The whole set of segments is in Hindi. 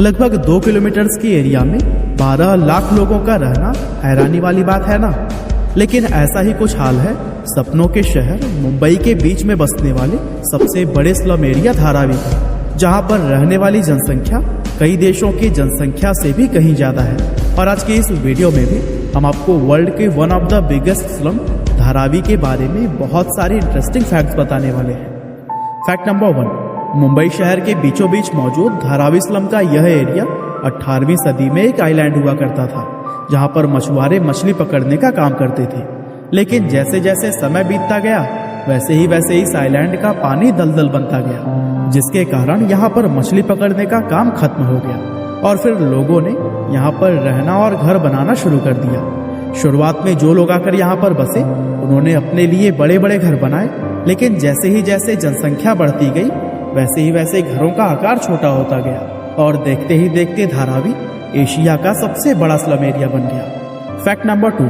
लगभग 2 किलोमीटर की एरिया में 12 लाख लोगों का रहना हैरानी वाली बात है ना। लेकिन ऐसा ही कुछ हाल है सपनों के शहर मुंबई के बीच में बसने वाले सबसे बड़े स्लम एरिया धारावी का, जहां पर रहने वाली जनसंख्या कई देशों की जनसंख्या से भी कहीं ज्यादा है। और आज के इस वीडियो में भी हम आपको वर्ल्ड के one of the biggest slum Dharavi के बारे में बहुत सारे इंटरेस्टिंग फैक्ट्स बताने वाले हैं। फैक्ट नंबर 1, मुंबई शहर के बीचों बीच मौजूद धारावी स्लम का यह एरिया 18वीं सदी में एक आइलैंड हुआ करता था, जहां पर मछुआरे मछली पकड़ने का काम करते थे। लेकिन जैसे जैसे समय बीतता गया वैसे ही इस आइलैंड का पानी दलदल बनता गया, जिसके कारण यहाँ पर मछली पकड़ने का काम खत्म हो गया और फिर लोगों ने यहाँ पर रहना और घर बनाना शुरू कर दिया। शुरुआत में जो लोग आकर यहाँ पर बसे उन्होंने अपने लिए बड़े बड़े घर बनाए, लेकिन जैसे ही जनसंख्या बढ़ती गई वैसे ही घरों का आकार छोटा होता गया और देखते ही देखते धारावी एशिया का सबसे बड़ा स्लम एरिया बन गया। फैक्ट नंबर 2,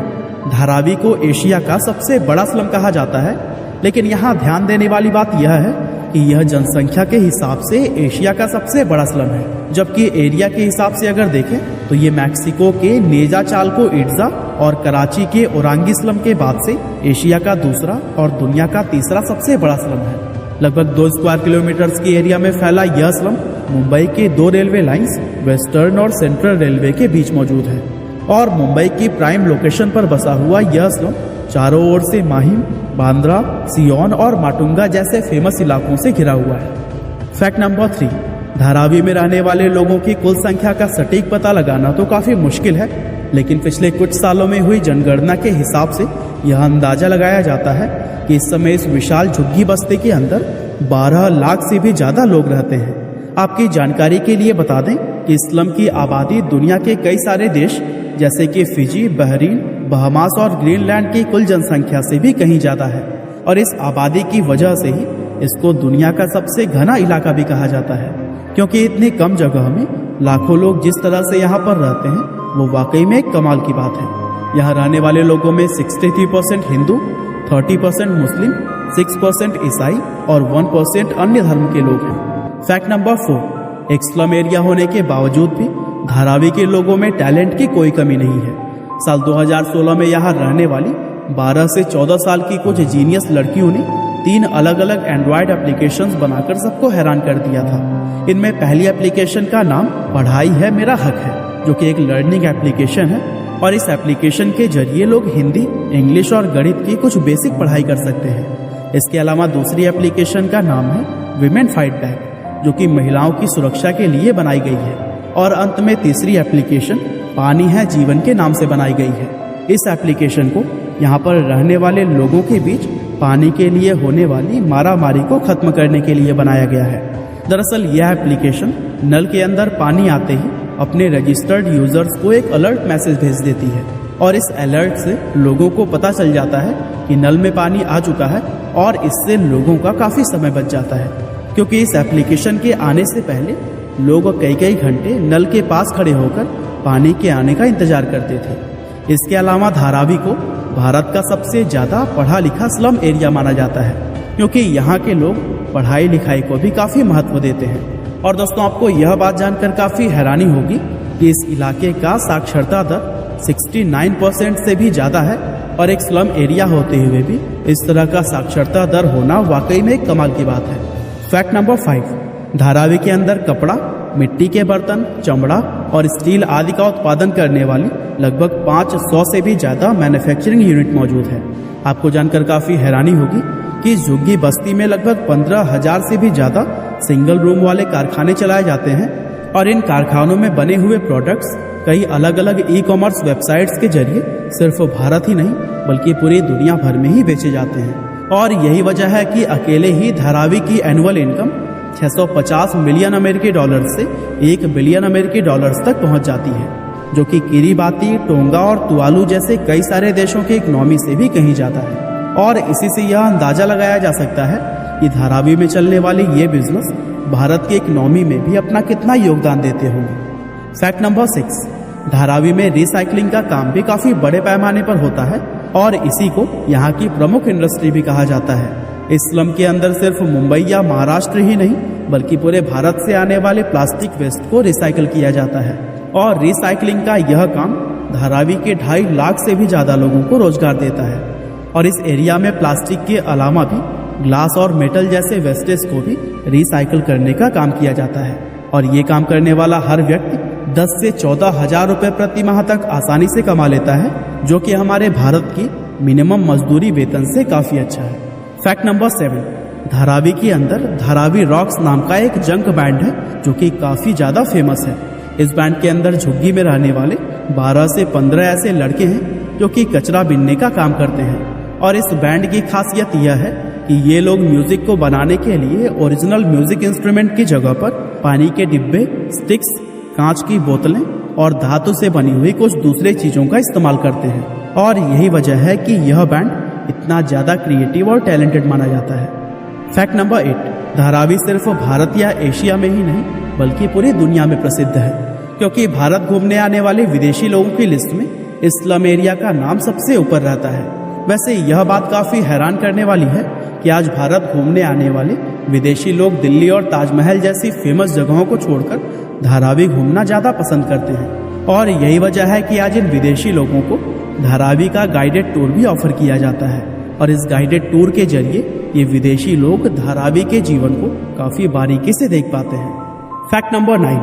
धारावी को एशिया का सबसे बड़ा स्लम कहा जाता है, लेकिन यहाँ ध्यान देने वाली बात यह है कि यह जनसंख्या के हिसाब से एशिया का सबसे बड़ा स्लम है, जबकि एरिया के हिसाब से अगर देखें तो ये मैक्सिको के नेजा चालको इट्जा और कराची के ओरांगी स्लम के बाद से एशिया का दूसरा और दुनिया का तीसरा सबसे बड़ा स्लम है। लगभग 2 स्क्वायर किलोमीटर की एरिया में फैला यह स्लम मुंबई के 2 रेलवे लाइंस वेस्टर्न और सेंट्रल रेलवे के बीच मौजूद है और मुंबई की प्राइम लोकेशन पर बसा हुआ यह स्लम चारों ओर से माहिम, बांद्रा, सियोन और माटुंगा जैसे फेमस इलाकों से घिरा हुआ है। फैक्ट नंबर 3, धारावी में रहने वाले लोगों की कुल संख्या का सटीक पता लगाना तो काफी मुश्किल है, लेकिन पिछले कुछ सालों में हुई जनगणना के हिसाब से यह अंदाजा लगाया जाता है कि इस समय इस विशाल झुग्गी बस्ती के अंदर 12 लाख से भी ज्यादा लोग रहते हैं। आपकी जानकारी के लिए बता दें कि स्लम की आबादी दुनिया के कई सारे देश जैसे कि फिजी, बहरीन, बहामास और ग्रीनलैंड की कुल जनसंख्या से भी कहीं ज्यादा है और इस आबादी की वजह से ही इसको दुनिया का सबसे घना इलाका भी कहा जाता है, क्योंकि इतनी कम जगह में लाखों लोग जिस तरह से यहाँ पर रहते हैं वो वाकई में एक कमाल की बात है। यहाँ रहने वाले लोगों में 63% हिंदू, 30% मुस्लिम, 6% ईसाई और 1% अन्य धर्म के लोग हैं। फैक्ट नंबर 4, एक स्लम एरिया होने के बावजूद भी धारावी के लोगों में टैलेंट की कोई कमी नहीं है। साल 2016 में यहाँ रहने वाली 12 से 14 साल की कुछ जीनियस लड़कियों ने 3 अलग अलग एंड्रॉयड एप्लीकेशंस बनाकर सबको हैरान कर दिया था। इनमें पहली एप्लीकेशन का नाम पढ़ाई है मेरा हक है, जो कि एक लर्निंग एप्लीकेशन है और इस एप्लीकेशन के जरिए लोग हिंदी, इंग्लिश और गणित की कुछ बेसिक पढ़ाई कर सकते हैं। इसके अलावा दूसरी एप्लीकेशन का नाम है विमेन फाइट बैक, जो कि महिलाओं की सुरक्षा के लिए बनाई गई है। और अंत में तीसरी एप्लीकेशन पानी है जीवन के नाम से बनाई गई है। इस एप्लीकेशन को यहाँ पर रहने वाले लोगों के बीच पानी के लिए होने वाली मारामारी को खत्म करने के लिए बनाया गया है। दरअसल यह एप्लीकेशन नल के अंदर पानी आते ही अपने रजिस्टर्ड यूजर्स को एक अलर्ट मैसेज भेज देती है और इस अलर्ट से लोगों को पता चल जाता है कि नल में पानी आ चुका है और इससे लोगों का काफी समय बच जाता है, क्योंकि इस एप्लीकेशन के आने से पहले लोग कई घंटे नल के पास खड़े होकर पानी के आने का इंतजार करते थे। इसके अलावा धारावी को भारत का सबसे ज्यादा पढ़ा लिखा स्लम एरिया माना जाता है, क्योंकि यहाँ के लोग पढ़ाई लिखाई को भी काफी महत्व देते हैं। और दोस्तों, आपको यह बात जानकर काफी हैरानी होगी कि इस इलाके का साक्षरता दर 69% से भी ज्यादा है और एक स्लम एरिया होते हुए भी इस तरह का साक्षरता दर होना वाकई में एक कमाल की बात है। फैक्ट नंबर 5, धारावी के अंदर कपड़ा, मिट्टी के बर्तन, चमड़ा और स्टील आदि का उत्पादन करने वाली लगभग 500 से भी ज्यादा मैन्युफैक्चरिंग यूनिट मौजूद है। आपको जानकर काफी हैरानी होगी कि इस झुग्गी बस्ती में लगभग 15,000 से भी ज्यादा सिंगल रूम वाले कारखाने चलाए जाते हैं और इन कारखानों में बने हुए प्रोडक्ट्स कई अलग अलग ई-कॉमर्स वेबसाइट्स के जरिए सिर्फ भारत ही नहीं बल्कि पूरी दुनिया भर में ही बेचे जाते हैं। और यही वजह है कि अकेले ही धारावी की एनुअल इनकम 650 मिलियन अमेरिकी डॉलर से 1 बिलियन अमेरिकी डॉलर्स तक पहुंच जाती है, जो कि किरीबाती, टोंगा और तुवालू जैसे कई सारे देशों की इकोनॉमी से भी कहीं ज्यादा है। और इसी से यह अंदाजा लगाया जा सकता है कि धारावी में चलने वाली ये बिजनेस भारत की इकोनॉमी में भी अपना कितना योगदान देते होंगे। फैक्ट नंबर 6, धारावी में रिसाइकलिंग का काम भी काफी बड़े पैमाने पर होता है और इसी को यहाँ की प्रमुख इंडस्ट्री भी कहा जाता है। इस स्लम के अंदर सिर्फ मुंबई या महाराष्ट्र ही नहीं बल्कि पूरे भारत से आने वाले प्लास्टिक वेस्ट को रिसाइकल किया जाता है। और रिसाइकलिंग का यह काम धारावी के 2.5 लाख से भी ज़्यादा लोगों को रोजगार देता है। और इस एरिया में प्लास्टिक के अलावा भी ग्लास और मेटल जैसे वेस्टेज को भी रिसाइकल करने का काम किया जाता है। और ये काम करने वाला हर व्यक्ति 10 से 14 हजार रुपये प्रति माह तक आसानी से कमा लेता है, जो कि हमारे भारत की मिनिमम मजदूरी वेतन से काफ़ी अच्छा है। फैक्ट नंबर 7, धारावी के अंदर धारावी रॉक्स नाम का एक जंक बैंड है जो कि काफ़ी ज़्यादा फेमस है। इस बैंड के अंदर झुग्गी में रहने वाले 12 से 15 ऐसे लड़के हैं जो कि कचरा बीनने का काम करते हैं। और इस बैंड की खासियत यह है कि ये लोग म्यूजिक को बनाने के लिए ओरिजिनल म्यूजिक इंस्ट्रूमेंट की जगह पर पानी के डिब्बे, स्टिक्स, कांच की बोतलें और धातु से बनी हुई कुछ दूसरे चीज़ों का इस्तेमाल करते हैं। और यही वजह है कि यह बैंड इतना ज़्यादा क्रिएटिव और टैलेंटेड माना जाता है। फैक्ट नंबर 8, धारावी सिर्फ भारत या एशिया में ही नहीं बल्कि पूरी दुनिया में प्रसिद्ध है, क्योंकि भारत घूमने आने वाले विदेशी लोगों की लिस्ट में इस स्लम एरिया का नाम सबसे ऊपर रहता है। वैसे यह बात काफ़ी हैरान करने वाली है कि आज भारत घूमने आने वाले विदेशी लोग दिल्ली और ताजमहल जैसी फेमस जगहों को छोड़कर धारावी घूमना ज़्यादा पसंद करते हैं। और यही वजह है कि आज इन विदेशी लोगों को धारावी का गाइडेड टूर भी ऑफर किया जाता है। और इस गाइडेड टूर के जरिए ये विदेशी लोग धारावी के जीवन को काफ़ी बारीकी से देख पाते हैं। फैक्ट नंबर 9,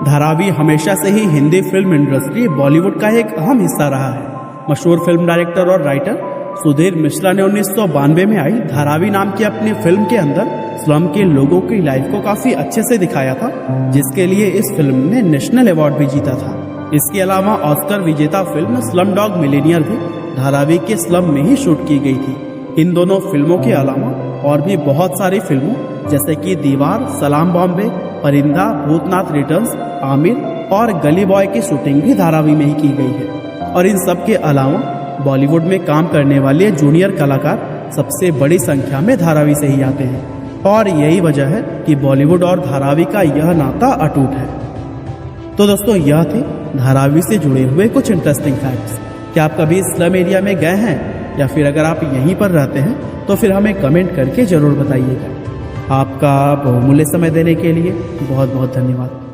धारावी हमेशा से ही हिंदी फिल्म इंडस्ट्री बॉलीवुड का एक अहम हिस्सा रहा है। मशहूर फिल्म डायरेक्टर और राइटर सुधीर मिश्रा ने 1992 में आई धारावी नाम की अपनी फिल्म के अंदर स्लम के लोगों की लाइफ को काफ़ी अच्छे से दिखाया था, जिसके लिए इस फिल्म ने नेशनल अवार्ड भी जीता था। इसके अलावा ऑस्कर विजेता फिल्म स्लम डॉग मिलेनियर भी धारावी के स्लम में ही शूट की गई थी। इन दोनों फिल्मों के अलावा और भी बहुत सारी फिल्मों जैसे कि दीवार, सलाम बॉम्बे, परिंदा, भूतनाथ रिटर्न्स, आमिर और गली बॉय की शूटिंग भी धारावी में ही की गई है। और इन सब के अलावा बॉलीवुड में काम करने वाले जूनियर कलाकार सबसे बड़ी संख्या में धारावी से ही आते हैं। और यही वजह है कि बॉलीवुड और धारावी का यह नाता अटूट है। तो दोस्तों, यह थे धारावी से जुड़े हुए कुछ इंटरेस्टिंग फैक्ट्स। क्या आप कभी स्लम एरिया में गए हैं, या फिर अगर आप यहीं पर रहते हैं तो फिर हमें कमेंट करके ज़रूर बताइएगा। आपका बहुमूल्य समय देने के लिए बहुत बहुत धन्यवाद।